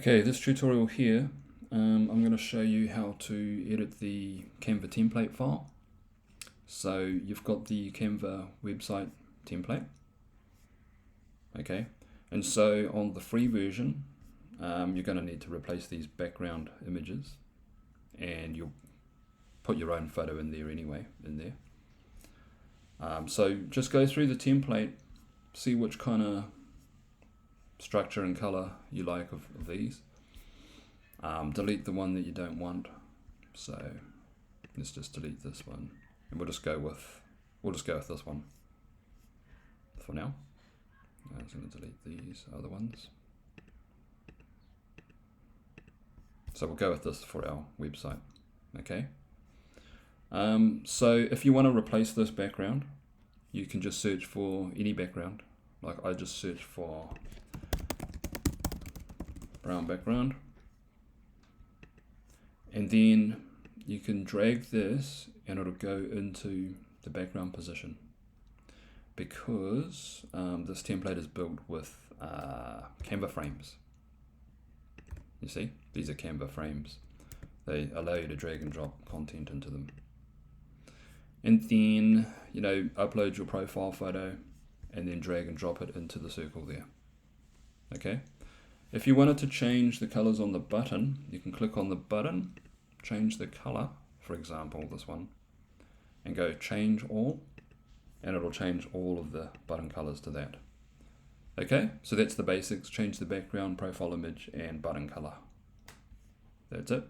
Okay, this tutorial here, I'm going to show you how to edit the Canva template file. So you've got the Canva website template, okay, and so on the free version, you're going to need to replace these background images, and you'll put your own photo in there anyway, so just go through the template, see which kind of structure and color you like of these. Delete the one that you don't want. So let's just delete this one, and we'll just go with this one for now. I'm just going to delete these other ones. So we'll go with this for our website. Okay. So if you want to replace this background, you can just search for any background. Like I just searched for brown background, and then you can drag this and it'll go into the background position, because this template is built with Canva frames. You see, these are Canva frames. They allow you to drag and drop content into them, and then upload your profile photo and then drag and drop it into the circle there. Okay. If you wanted to change the colors on the button, you can click on the button, change the color, for example this one, and go change all, and it'll change all of the button colors to that. Okay, so that's the basics. Change the background, profile image, and button color. That's it.